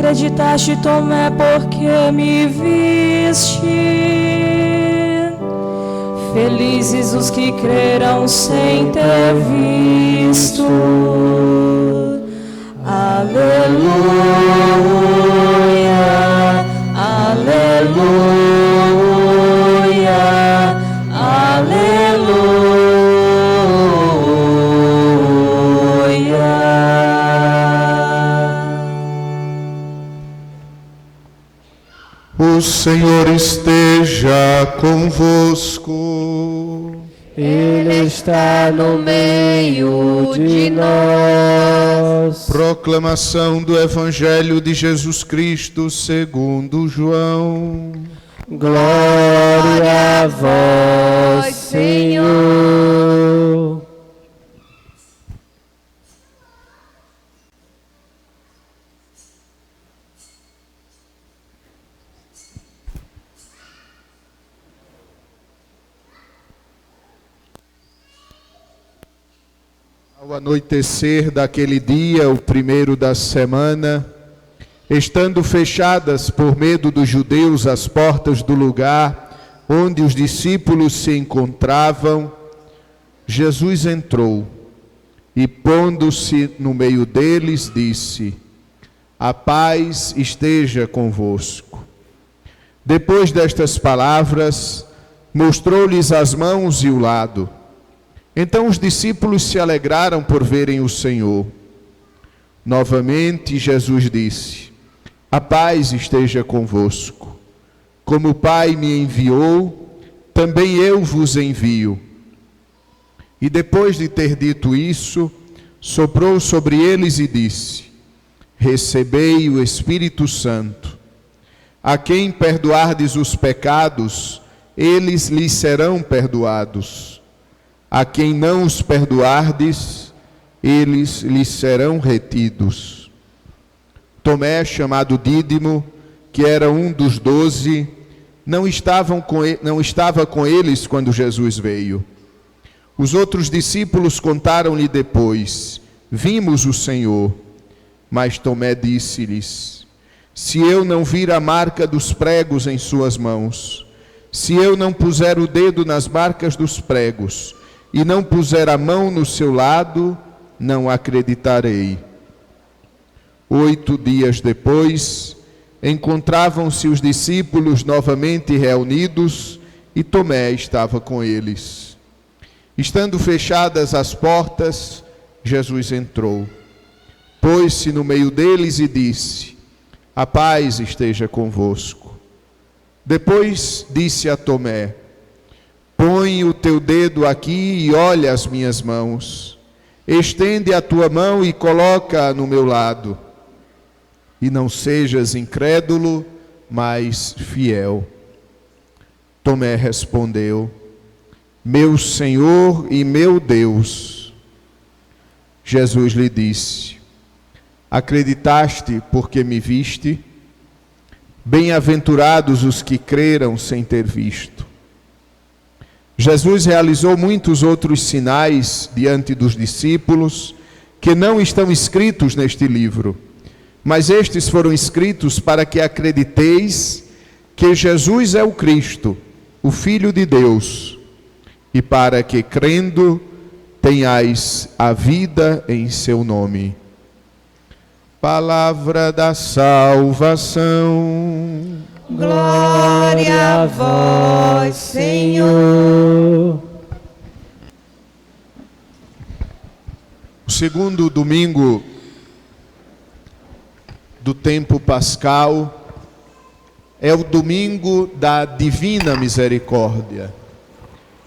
acreditaste, Tomé, porque me viste. Felizes os que creram sem ter visto. Aleluia, aleluia, O Senhor esteja convosco. Ele está no meio de nós. Proclamação do Evangelho de Jesus Cristo segundo João. Glória a vós, Senhor. Ao anoitecer daquele dia, o primeiro da semana, estando fechadas por medo dos judeus as portas do lugar onde os discípulos se encontravam, Jesus entrou e, pondo-se no meio deles, disse: A paz esteja convosco. Depois destas palavras, mostrou-lhes as mãos e o lado. Então os discípulos se alegraram por verem o Senhor. Novamente Jesus disse: A paz esteja convosco. Como o Pai me enviou, também eu vos envio. E depois de ter dito isso, soprou sobre eles e disse: Recebei o Espírito Santo. A quem perdoardes os pecados, eles lhes serão perdoados. A quem não os perdoardes, eles lhes serão retidos. Tomé, chamado Dídimo, que era um dos 12, não estava com eles quando Jesus veio. Os outros discípulos contaram-lhe depois: Vimos o Senhor. Mas Tomé disse-lhes: Se eu não vir a marca dos pregos em suas mãos, se eu não puser o dedo nas marcas dos pregos, e não puser a mão no seu lado, não acreditarei. 8 dias depois, encontravam-se os discípulos novamente reunidos, e Tomé estava com eles. Estando fechadas as portas, Jesus entrou, pôs-se no meio deles e disse: A paz esteja convosco. Depois disse a Tomé: Põe o teu dedo aqui e olha as minhas mãos. Estende a tua mão e coloca-a no meu lado. E não sejas incrédulo, mas fiel. Tomé respondeu: Meu Senhor e meu Deus. Jesus lhe disse: Acreditaste porque me viste? Bem-aventurados os que creram sem ter visto. Jesus realizou muitos outros sinais diante dos discípulos que não estão escritos neste livro, mas estes foram escritos para que acrediteis que Jesus é o Cristo, o Filho de Deus, e para que, crendo, tenhais a vida em seu nome. Palavra da salvação. Glória a vós, Senhor. O segundo domingo do tempo pascal é o domingo da Divina Misericórdia.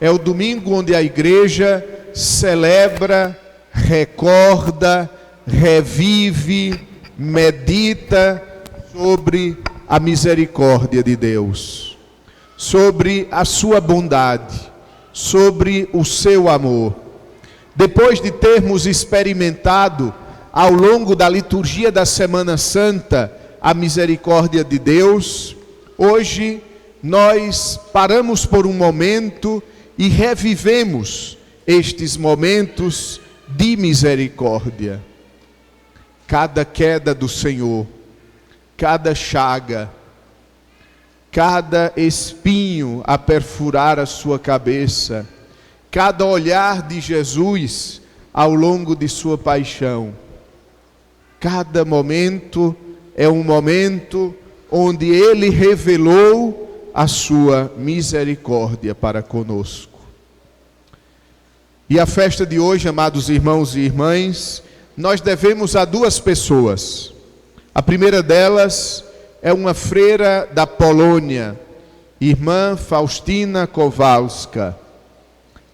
É o domingo onde a igreja celebra, recorda, revive, medita sobre a misericórdia de Deus, sobre a sua bondade, sobre o seu amor. Depois de termos experimentado ao longo da liturgia da Semana Santa a misericórdia de Deus, hoje nós paramos por um momento e revivemos estes momentos de misericórdia. Cada queda do Senhor, cada chaga, cada espinho a perfurar a sua cabeça, cada olhar de Jesus ao longo de sua paixão. Cada momento é um momento onde Ele revelou a sua misericórdia para conosco. E a festa de hoje, amados irmãos e irmãs, nós devemos a duas pessoas. A primeira delas é uma freira da Polônia, irmã Faustina Kowalska.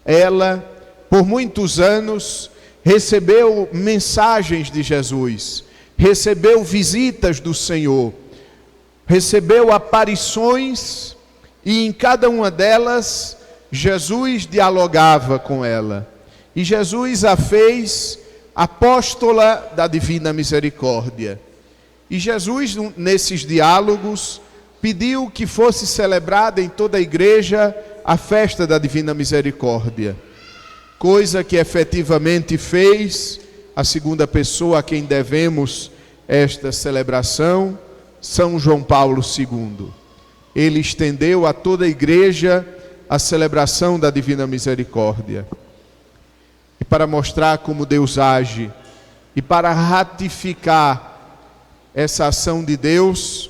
Ela, por muitos anos, recebeu mensagens de Jesus, recebeu visitas do Senhor, recebeu aparições, e em cada uma delas Jesus dialogava com ela. E Jesus a fez apóstola da Divina Misericórdia. E Jesus, nesses diálogos, pediu que fosse celebrada em toda a igreja a festa da Divina Misericórdia. Coisa que efetivamente fez a segunda pessoa a quem devemos esta celebração, São João Paulo II. Ele estendeu a toda a igreja a celebração da Divina Misericórdia. E para mostrar como Deus age, e para ratificar essa ação de Deus,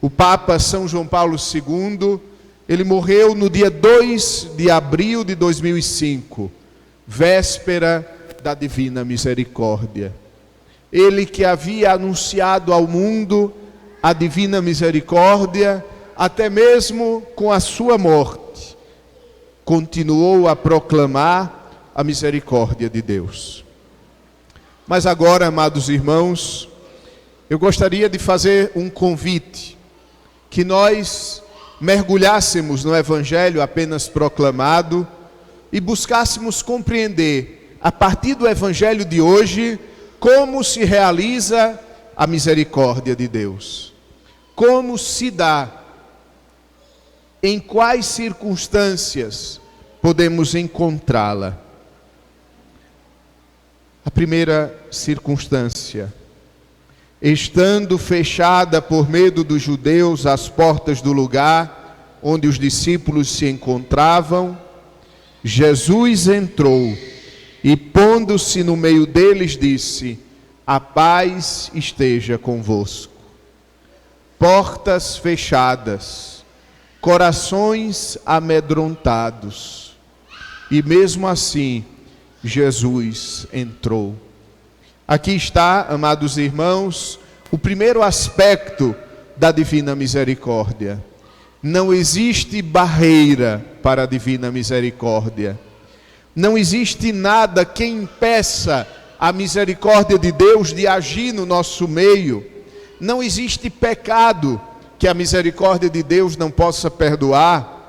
o Papa São João Paulo II, ele morreu no dia 2 de abril de 2005, véspera da Divina Misericórdia. Ele que havia anunciado ao mundo a Divina Misericórdia, até mesmo com a sua morte, continuou a proclamar a misericórdia de Deus. Mas agora, amados irmãos, eu gostaria de fazer um convite, que nós mergulhássemos no Evangelho apenas proclamado e buscássemos compreender, a partir do Evangelho de hoje, como se realiza a misericórdia de Deus. Como se dá, em quais circunstâncias podemos encontrá-la. A primeira circunstância: estando fechada por medo dos judeus as portas do lugar onde os discípulos se encontravam, Jesus entrou e, pondo-se no meio deles, disse: a paz esteja convosco. Portas fechadas, corações amedrontados, e mesmo assim Jesus entrou. Aqui está, amados irmãos, o primeiro aspecto da Divina Misericórdia. Não existe barreira para a Divina Misericórdia. Não existe nada que impeça a misericórdia de Deus de agir no nosso meio. Não existe pecado que a misericórdia de Deus não possa perdoar.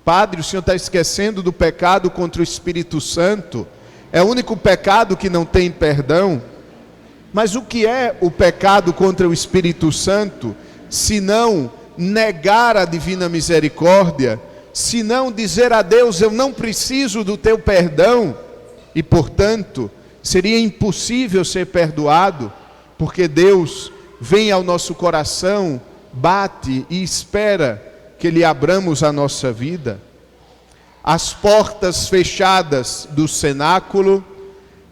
Padre, o senhor está esquecendo do pecado contra o Espírito Santo. É o único pecado que não tem perdão. Mas o que é o pecado contra o Espírito Santo, se não negar a Divina Misericórdia, se não dizer a Deus: eu não preciso do teu perdão, e portanto seria impossível ser perdoado, porque Deus vem ao nosso coração, bate e espera que lhe abramos a nossa vida. As portas fechadas do cenáculo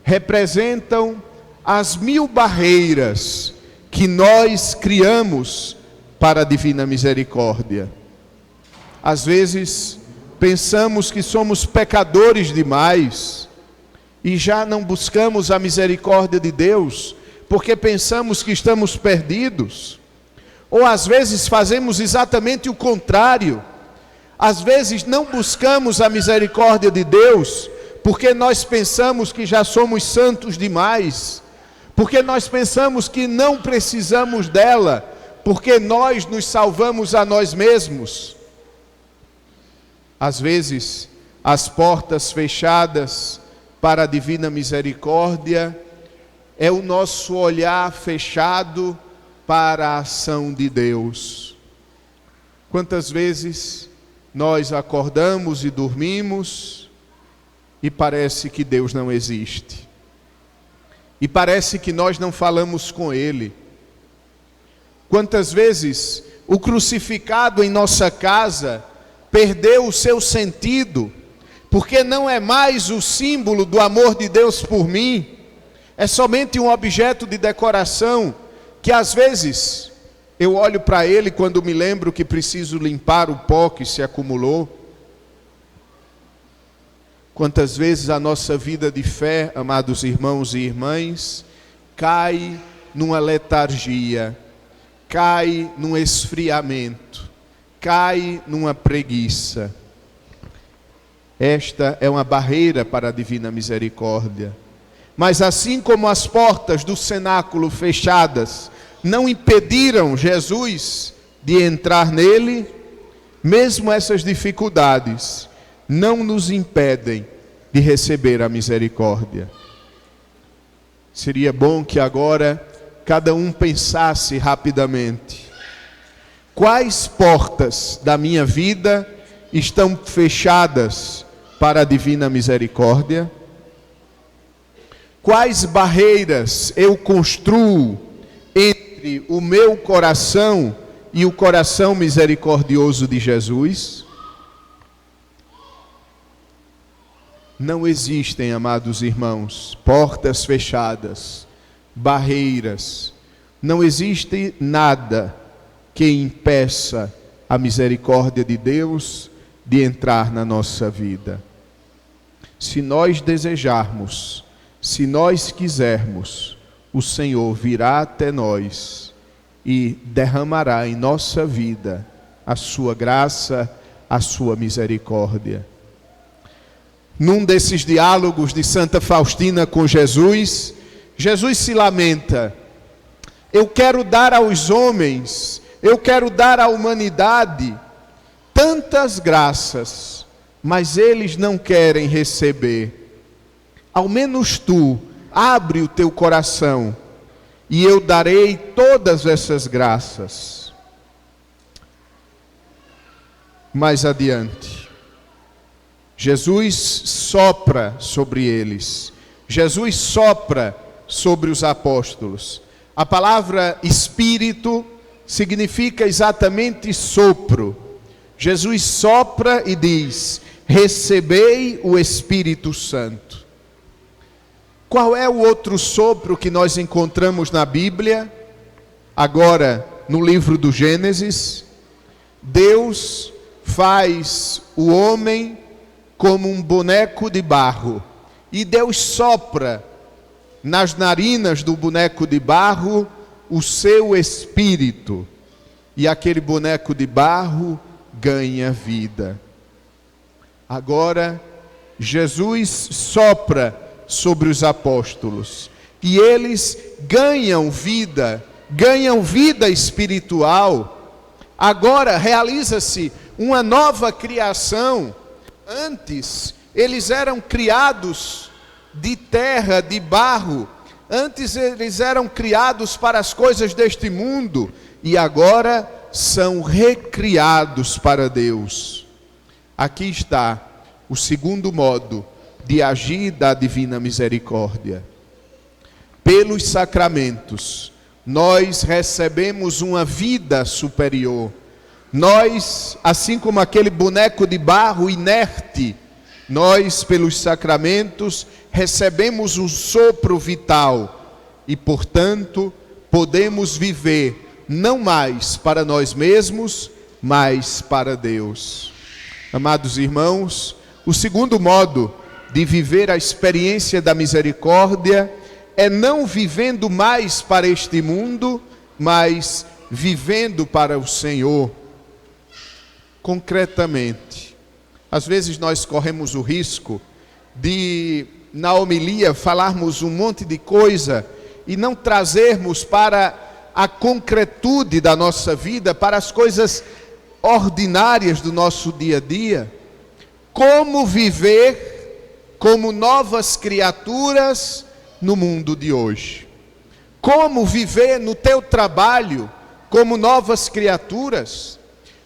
representam as 1000 barreiras que nós criamos para a Divina Misericórdia. Às vezes pensamos que somos pecadores demais e já não buscamos a misericórdia de Deus porque pensamos que estamos perdidos. Ou às vezes fazemos exatamente o contrário. Às vezes não buscamos a misericórdia de Deus porque nós pensamos que já somos santos demais, porque nós pensamos que não precisamos dela, porque nós nos salvamos a nós mesmos. Às vezes, as portas fechadas para a Divina Misericórdia é o nosso olhar fechado para a ação de Deus. Quantas vezes nós acordamos e dormimos e parece que Deus não existe. E parece que nós não falamos com Ele. Quantas vezes o crucificado em nossa casa perdeu o seu sentido, porque não é mais o símbolo do amor de Deus por mim, é somente um objeto de decoração, que às vezes eu olho para ele quando me lembro que preciso limpar o pó que se acumulou. Quantas vezes a nossa vida de fé, amados irmãos e irmãs, cai numa letargia, cai num esfriamento, cai numa preguiça. Esta é uma barreira para a divina misericórdia. Mas assim como as portas do cenáculo fechadas não impediram Jesus de entrar nele, mesmo essas dificuldades não nos impedem de receber a misericórdia. Seria bom que agora cada um pensasse rapidamente: quais portas da minha vida estão fechadas para a divina misericórdia? Quais barreiras eu construo entre o meu coração e o coração misericordioso de Jesus? Não existem, amados irmãos, portas fechadas, barreiras. Não existe nada que impeça a misericórdia de Deus de entrar na nossa vida. Se nós desejarmos, se nós quisermos, o Senhor virá até nós e derramará em nossa vida a sua graça, a sua misericórdia. Num desses diálogos de Santa Faustina com Jesus, Jesus se lamenta: eu quero dar aos homens, eu quero dar à humanidade tantas graças, mas eles não querem receber. Ao menos tu, abre o teu coração, e eu darei todas essas graças. Mais adiante, Jesus sopra sobre eles, Jesus sopra sobre os apóstolos. A palavra Espírito significa exatamente sopro. Jesus sopra e diz: recebei o Espírito Santo. Qual é o outro sopro que nós encontramos na Bíblia? Agora, no livro do Gênesis, Deus faz o homem como um boneco de barro, e Deus sopra nas narinas do boneco de barro o seu espírito, e aquele boneco de barro ganha vida. Agora, Jesus sopra sobre os apóstolos, e eles ganham vida espiritual. Agora realiza-se uma nova criação. Antes, eles eram criados de terra, de barro. Antes, eles eram criados para as coisas deste mundo. E agora, são recriados para Deus. Aqui está o segundo modo de agir da divina misericórdia. Pelos sacramentos, nós recebemos uma vida superior. Nós, assim como aquele boneco de barro inerte, nós, pelos sacramentos, recebemos um sopro vital e, portanto, podemos viver não mais para nós mesmos, mas para Deus. Amados irmãos, o segundo modo de viver a experiência da misericórdia é não vivendo mais para este mundo, mas vivendo para o Senhor. Concretamente, às vezes nós corremos o risco de, na homilia, falarmos um monte de coisa e não trazermos para a concretude da nossa vida, para as coisas ordinárias do nosso dia a dia. Como viver como novas criaturas no mundo de hoje? Como viver no teu trabalho como novas criaturas?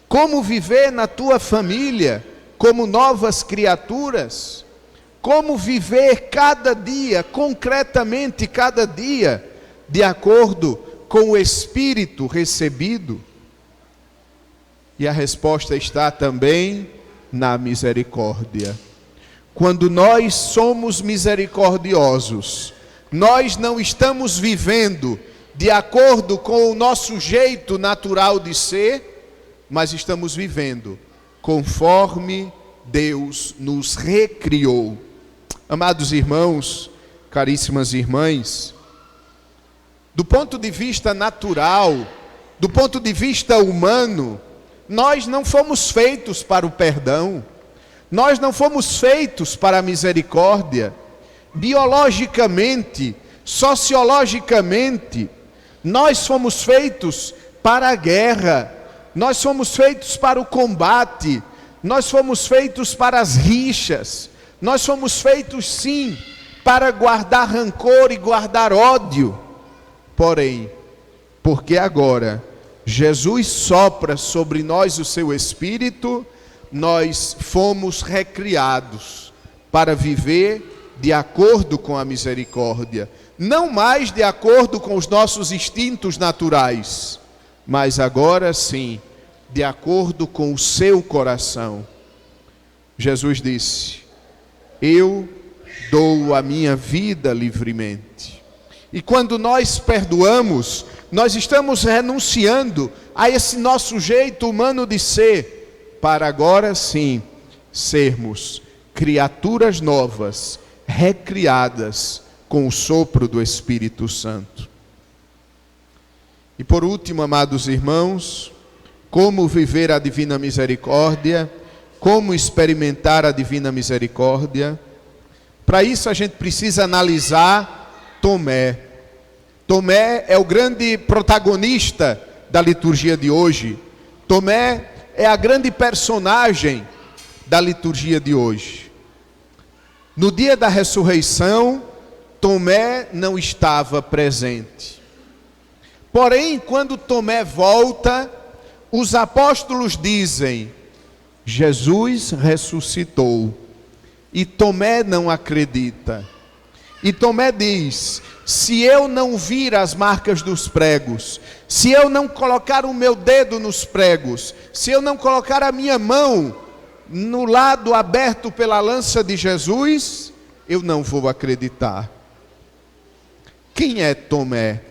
Como viver na tua família como novas criaturas? Como viver cada dia, concretamente cada dia, de acordo com o Espírito recebido? E a resposta está também na misericórdia. Quando nós somos misericordiosos, nós não estamos vivendo de acordo com o nosso jeito natural de ser, mas estamos vivendo conforme Deus nos recriou. Amados irmãos, caríssimas irmãs, do ponto de vista natural, do ponto de vista humano, nós não fomos feitos para o perdão, nós não fomos feitos para a misericórdia. Biologicamente, sociologicamente, nós fomos feitos para a guerra, nós fomos feitos para o combate, nós fomos feitos para as rixas, nós fomos feitos sim para guardar rancor e guardar ódio. Porém, porque agora Jesus sopra sobre nós o seu Espírito, nós fomos recriados para viver de acordo com a misericórdia, não mais de acordo com os nossos instintos naturais, mas agora sim, de acordo com o seu coração. Jesus disse: eu dou a minha vida livremente. E quando nós perdoamos, nós estamos renunciando a esse nosso jeito humano de ser, para agora sim sermos criaturas novas, recriadas com o sopro do Espírito Santo. E por último, amados irmãos, como viver a divina misericórdia, como experimentar a divina misericórdia? Para isso a gente precisa analisar Tomé. Tomé é o grande protagonista da liturgia de hoje. Tomé é a grande personagem da liturgia de hoje. No dia da ressurreição, Tomé não estava presente. Porém, quando Tomé volta, os apóstolos dizem: Jesus ressuscitou. E Tomé não acredita. E Tomé diz: se eu não vir as marcas dos pregos, se eu não colocar o meu dedo nos pregos, se eu não colocar a minha mão no lado aberto pela lança de Jesus, eu não vou acreditar. Quem é Tomé?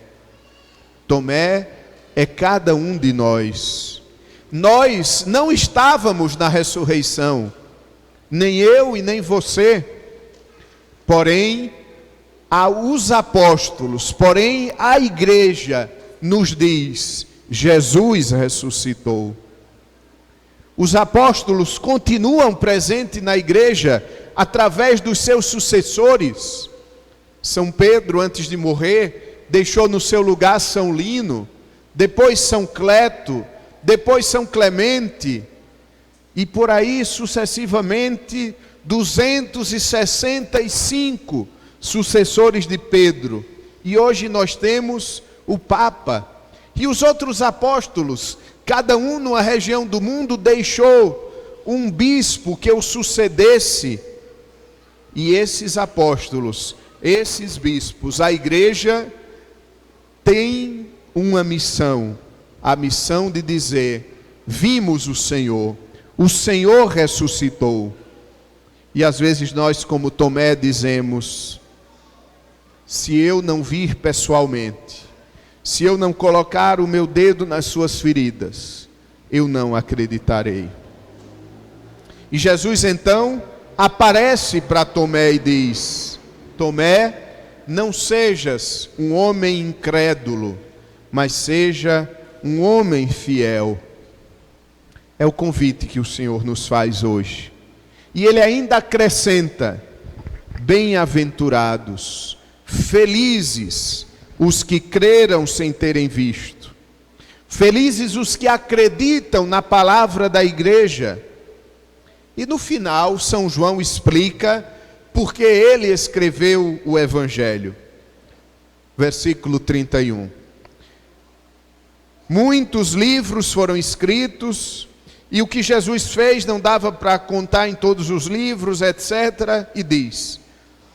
Tomé é cada um de nós. Nós não estávamos na ressurreição, nem eu e nem você. Porém, os apóstolos, porém a igreja nos diz: Jesus ressuscitou. Os apóstolos continuam presentes na igreja através dos seus sucessores. São Pedro, antes de morrer, deixou no seu lugar São Lino, depois São Cleto, depois São Clemente, e por aí sucessivamente 265 sucessores de Pedro. E hoje nós temos o Papa. E os outros apóstolos, cada um numa região do mundo, deixou um bispo que o sucedesse. E esses apóstolos, esses bispos, a igreja tem uma missão, a missão de dizer: vimos o Senhor ressuscitou. E às vezes nós, como Tomé, dizemos: se eu não vir pessoalmente, se eu não colocar o meu dedo nas suas feridas, eu não acreditarei. E Jesus então aparece para Tomé e diz: Tomé, não sejas um homem incrédulo, mas seja um homem fiel. É o convite que o Senhor nos faz hoje. E ele ainda acrescenta: bem-aventurados, felizes os que creram sem terem visto. Felizes os que acreditam na palavra da igreja. E no final, São João explica por que ele escreveu o Evangelho. Versículo 31. Muitos livros foram escritos, e o que Jesus fez não dava para contar em todos os livros, etc. E diz: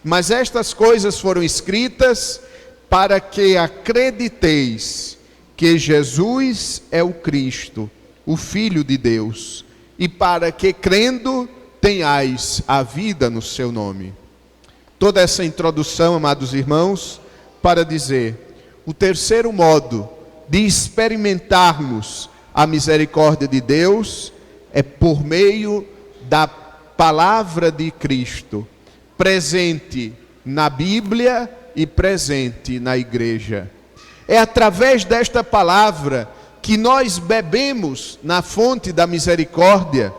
mas estas coisas foram escritas para que acrediteis que Jesus é o Cristo, o Filho de Deus, e para que, crendo, tenhais a vida no seu nome. Toda essa introdução, amados irmãos, para dizer, o terceiro modo de experimentarmos a misericórdia de Deus é por meio da palavra de Cristo, presente na Bíblia e presente na igreja. É através desta palavra que nós bebemos na fonte da misericórdia.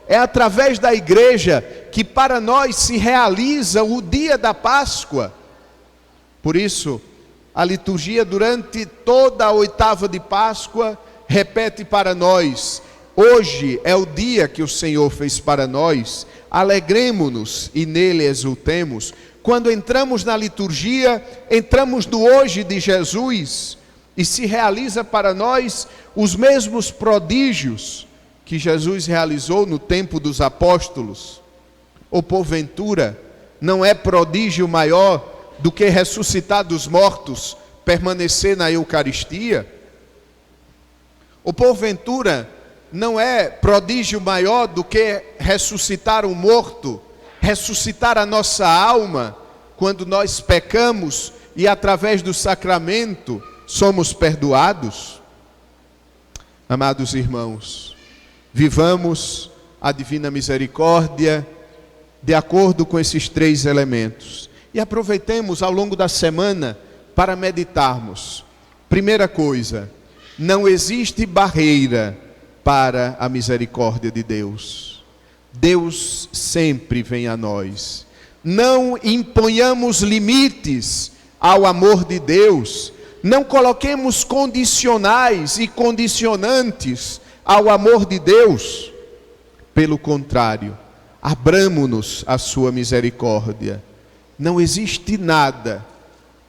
É através da igreja que para nós se realiza o dia da Páscoa. Por isso, a liturgia durante toda a oitava de Páscoa repete para nós: hoje é o dia que o Senhor fez para nós, alegremo-nos e nele exultemos. Quando entramos na liturgia, entramos no hoje de Jesus e se realiza para nós os mesmos prodígios que Jesus realizou no tempo dos apóstolos. Ou porventura, não é prodígio maior do que ressuscitar dos mortos, permanecer na Eucaristia? Ou porventura, não é prodígio maior do que ressuscitar um morto, ressuscitar a nossa alma, quando nós pecamos e através do sacramento somos perdoados? Amados irmãos, vivamos a divina misericórdia de acordo com esses três elementos. E aproveitemos ao longo da semana para meditarmos. Primeira coisa, não existe barreira para a misericórdia de Deus. Deus sempre vem a nós. Não imponhamos limites ao amor de Deus. Não coloquemos condicionais e condicionantes ao amor de Deus. Pelo contrário, abramo-nos à sua misericórdia. Não existe nada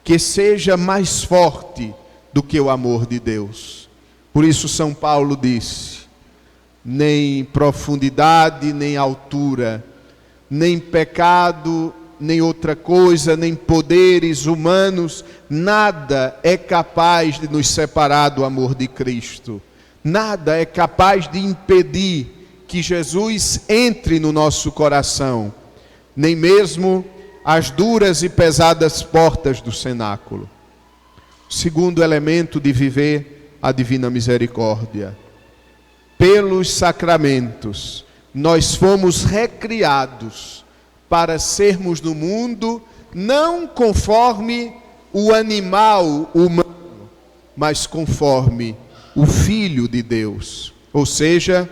que seja mais forte do que o amor de Deus. Por isso São Paulo disse: nem profundidade, nem altura, nem pecado, nem outra coisa, nem poderes humanos, nada é capaz de nos separar do amor de Cristo. Nada é capaz de impedir que Jesus entre no nosso coração, nem mesmo as duras e pesadas portas do cenáculo. Segundo elemento de viver a divina misericórdia: pelos sacramentos, nós fomos recriados para sermos no mundo não conforme o animal humano, mas conforme o Filho de Deus. Ou seja,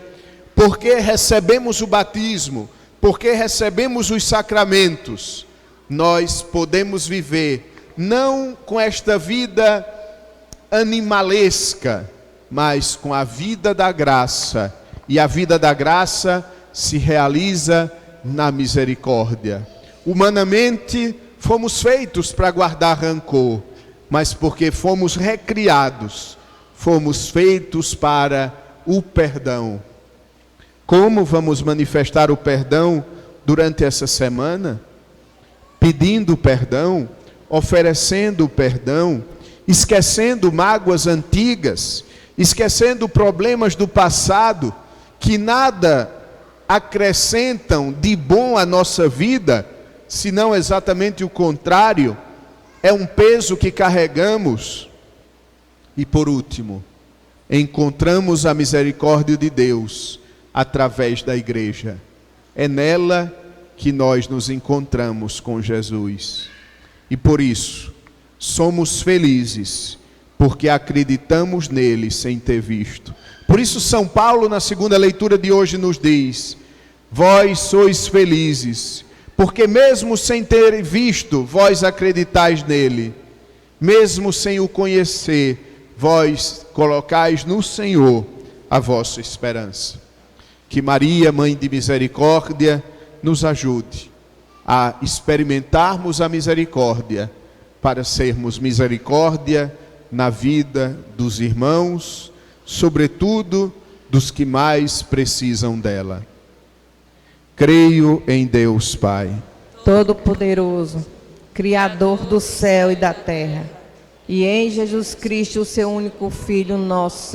porque recebemos o batismo, porque recebemos os sacramentos, nós podemos viver não com esta vida animalesca, mas com a vida da graça. E a vida da graça se realiza na misericórdia. Humanamente, fomos feitos para guardar rancor, mas porque fomos recriados, fomos feitos para o perdão. Como vamos manifestar o perdão durante essa semana? Pedindo perdão, oferecendo perdão, esquecendo mágoas antigas, esquecendo problemas do passado, que nada acrescentam de bom à nossa vida, senão exatamente o contrário, é um peso que carregamos. E por último, encontramos a misericórdia de Deus através da igreja. É nela que nós nos encontramos com Jesus. E por isso, somos felizes, porque acreditamos nele sem ter visto. Por isso São Paulo, na segunda leitura de hoje, nos diz: vós sois felizes, porque mesmo sem ter visto, vós acreditais nele. Mesmo sem o conhecer, vós colocais no Senhor a vossa esperança. Que Maria, Mãe de Misericórdia, nos ajude a experimentarmos a misericórdia, para sermos misericórdia na vida dos irmãos, sobretudo dos que mais precisam dela. Creio em Deus Pai, Todo-Poderoso, Criador do céu e da terra, e em Jesus Cristo, seu único Filho, nosso